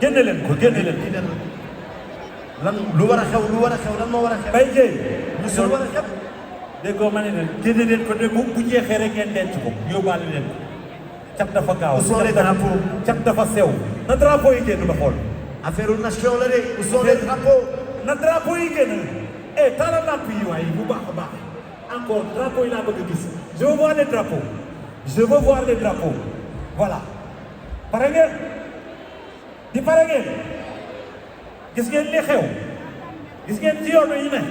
génne leen ko génne leen. lan lu war a xew lan moo war a xew. Mbaye Dieye. lu war a xew. déggoo ma ne leen génne leen ko de bu jeexee rek ngeen denc ko yóbbaale leen ko. cat dafa gaaw. où sont les drapeaux. cat dafa sew. na drapeau yi génn ba xool. affaire nation la de. où sont les drapeaux. na drapeau yi génn. taalal lamp yi waaye bu baax a baax. encore drapeau yi laa bëgg a gis. je veux voir les drapeaux. je veux voir les drapeaux. voilà. pare ngeen. di pare ngeen. gis ngeen li xew. gis ngeen ci yoon yi ne.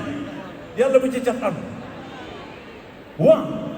yàlla bu ci cat am. wa.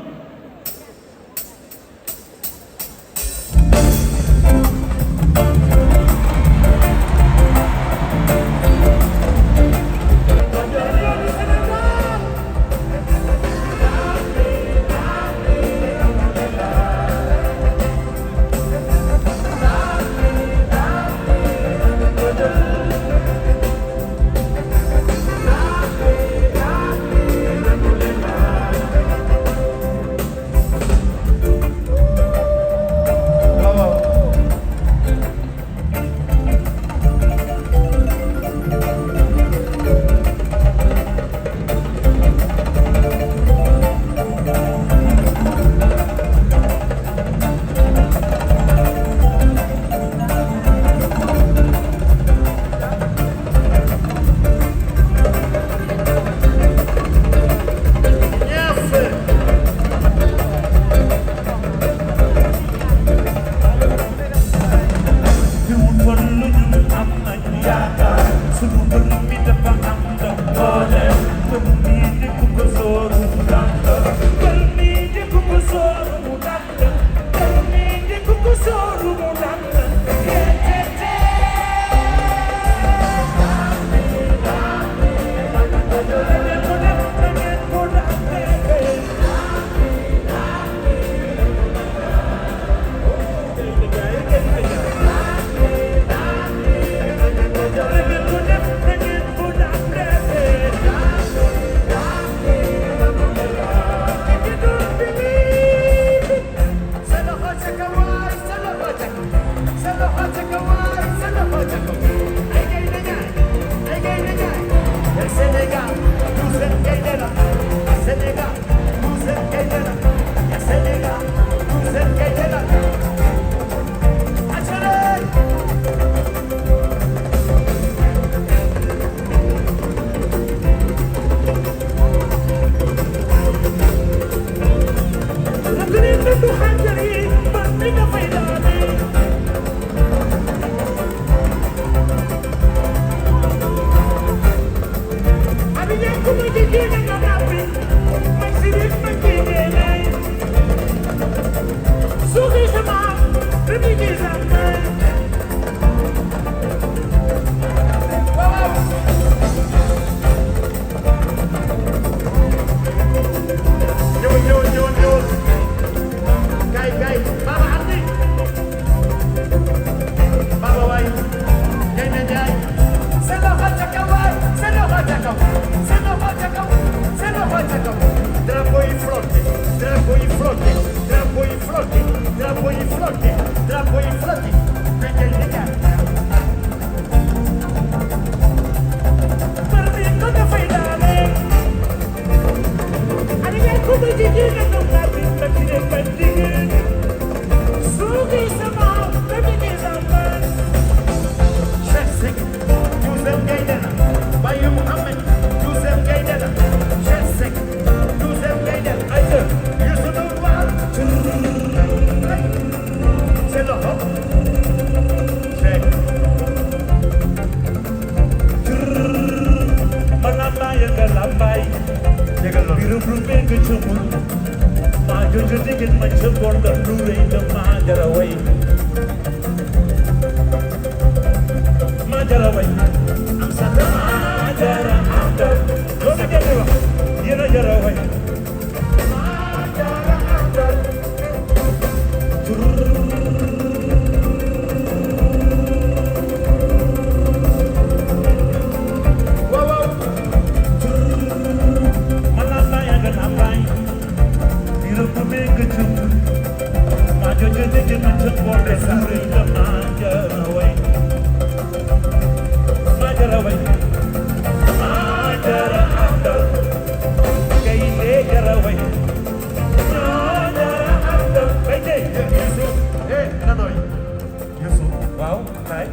kay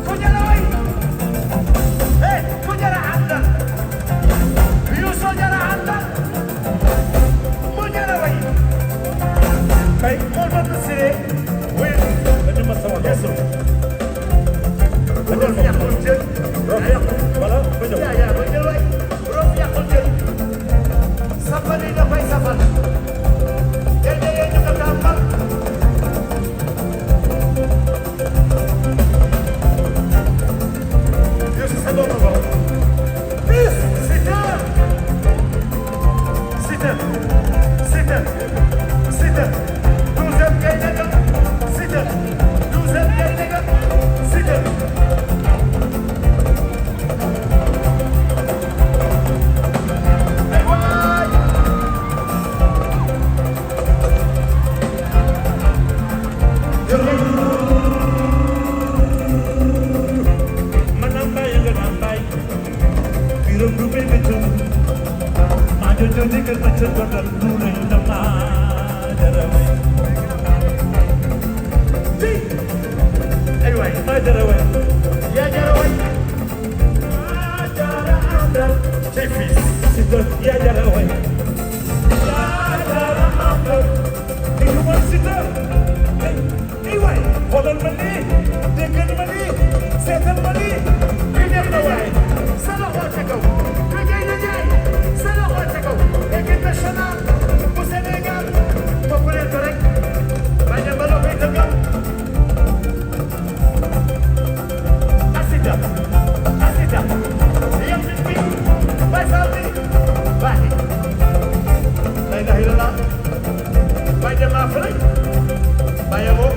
ku jara way ku jara àndal Youssou jara àndal mu jara way kay moo doon siré oui dañu ma sama yesu ba jël rof yàqul jël voilà ba ñëw yaa ba jël way rof yàqul jël safal yi dafay safal tey de ñu ko tàmbal Youssou sa doom ko bis Siteu 12e gaynde ga Siteu 12e gaynde ga Siteu ay waay manam bay nga nam bay birom du be betu ma jojo digal ma ci godal du ne dama jarawe ci ay waay ma jarawe yaa jara way yaa jara àndal ci fils Siteu ya jarawe ya jara andal di ko Siteu ay way xoolal ma lii déggal ma lii seetal ma lii ki neex na waay sa loxo ca kaw ka gaynde jaay sa loxo ca kaw équipe nationale bu Sénégal topp leen ko rek bañ a ba loxo yi tëggal Asita yam nit bi bay faal bi baaxi la ilaha illallah bay dem naa fële bay amoo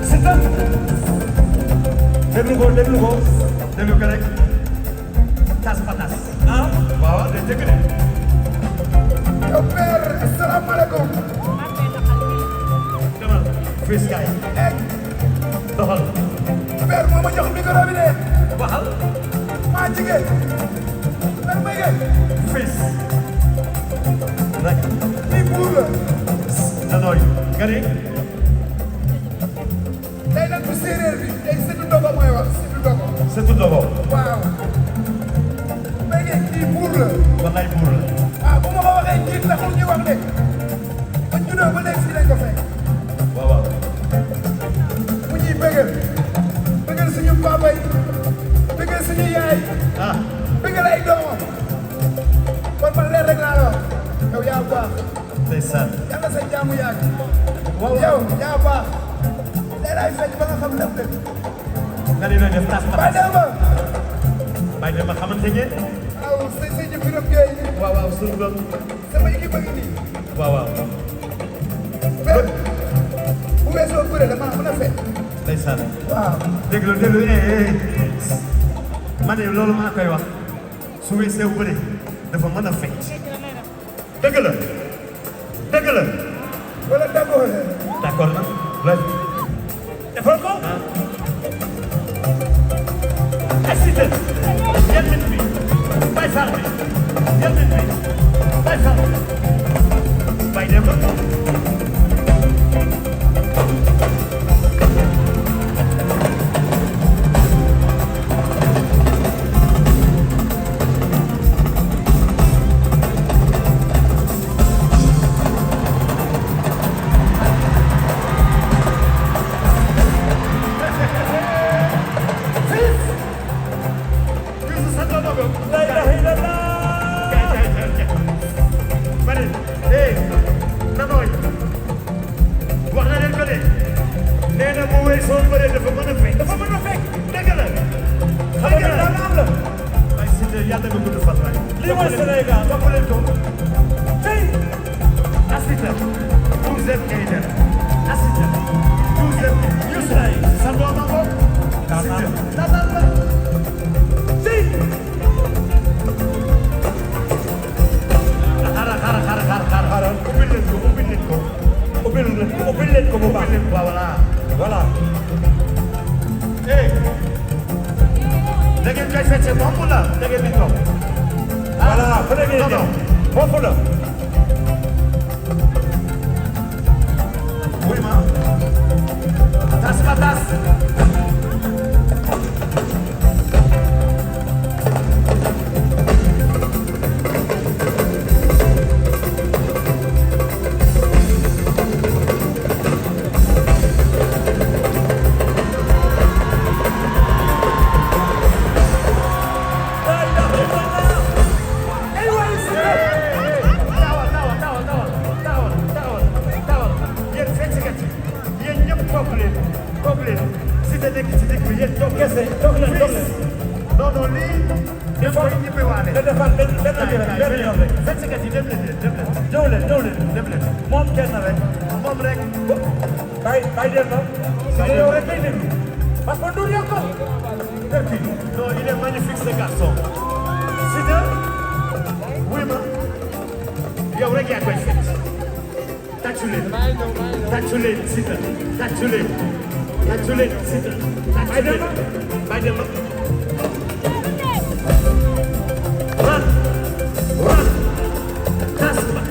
Siteu déglu ko déglu ko rek tas pa tas ah waaw day dëgg de yow père asalaamaaleykum. demal fils kaay doxal père moo ma jox micro bi de. waxal maa jigéen. père Mbaye fils rek lii buur la. danooy nga ne tey nag bu séeréer bi tey sëtu dogo mooy wax sëtu dogo. sa tuddogo waaw. Mbaye kii buur la. wallaay buur la ah bu ma ko waxee njiit taxul ñu wax de. ba juddoo ba léegi fii lañ ko fekk. waaw waaw mu ñuy bëggal. bëggal suñu papa yi. bëggal suñu yaay. ah bëggal ay doomam. kon man leer rek laa la wax. yow yaa baax. ndeysaan yàlla sa jaamu yàgg. yow yaa baax. tey laay fekk ba nga xam lépp dëgg. nga ne nooy def tas pa Baye tas Demba. bàyyi dem ba xamante ngeen waaw sëñ bi Birame Gueye. waaw waaw sunu doom sama équipe a ngi nii. waaw waaw mais bu weesoo bëre damaa mën a fekk. ndeysaan waaw. déglu ma ne loolu maa koy wax su weesoo bëre dafa mën a fecc dëgg la wala dagoo leen. d'accord na la defal ko Siteu yan nit bi bay faal bi yan nit bi bay faal bay dem Youssou sa doom la ilaha illallah ma ne nanooy wax na leen ko de nee na bu weesoo bëree dafa mën a fekk dafa mën a fekk dëgg la xale nga daan am la ay Siteu yàlla nga gudd fan waay lii mooy Sénégal topp leen ko tey Siteu 12e gaynde Siteu 12e Youssou sa doom a ko Siteu daanaan la tey xaaral ubbil leen ko ubbil leen ko bu baax voilà voilà da ngeen koy fecce moom la da ngeen di toog voilà fa la ngeen non jëm non foofu la wuy ma tas ma tas moom kenn rek moom rek bay dem ba si yow rek lay déglu parce que Ndour yokk non il est magnifique ce garçon Siteu wuy ma yow rek yaa koy fekk tàccu leen Siteu tàccu leen Siteu bay dem ba run tas ma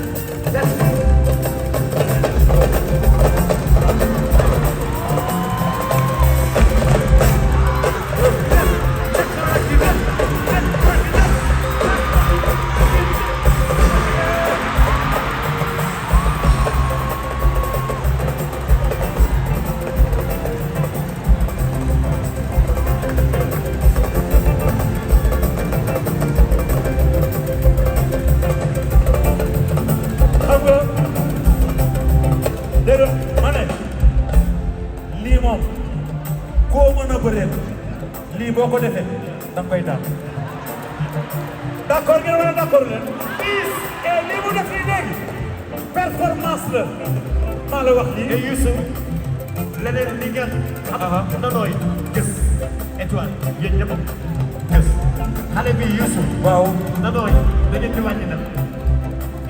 lii boo ko defee da nga koy daal d'accord ngeen wala d'accord leen et lii mu def nii léegi performance la maa la wax lii et Youssou leneen li ngeen xam nanooy gës étoile yéen ñëpp gës xale bi Youssou waaw nanooy dañu di wàññi nag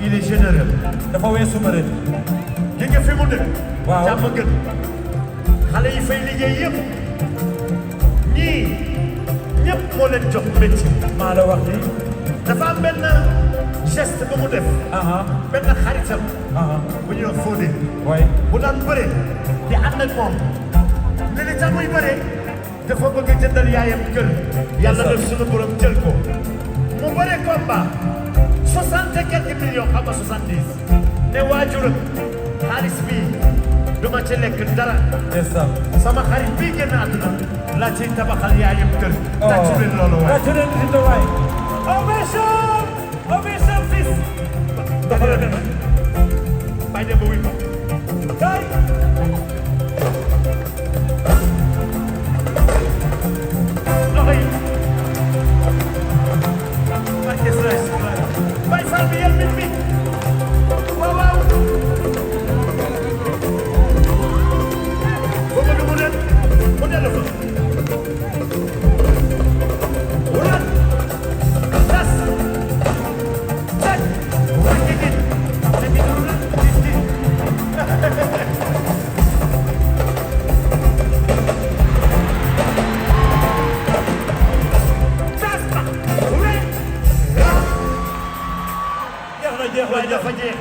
il est généreux dafa weesu ma ren li nga fi mu dëkk waaw jàmm gën xale yi fay liggéey yëpp ñii ñëpp moo leen jox métier maa la wax lii dafa am benn geste bu mu def benn xaritam bu ñuy wax Fodé waay bu daan bëre di ànd ak moom ne li tax muy bëre dafa bëgg a jëndal yaayam kër yàlla def suñu borom jël ko mu bëre combat 60 et quelques millions xam nga 70 ne waajuram xaalis bii duma ci lekk dara sama xarit bii génn àdduna laa ciy tabaxal yaayam kër tàccu leen loolu waay tàccu leen waay Ovation fils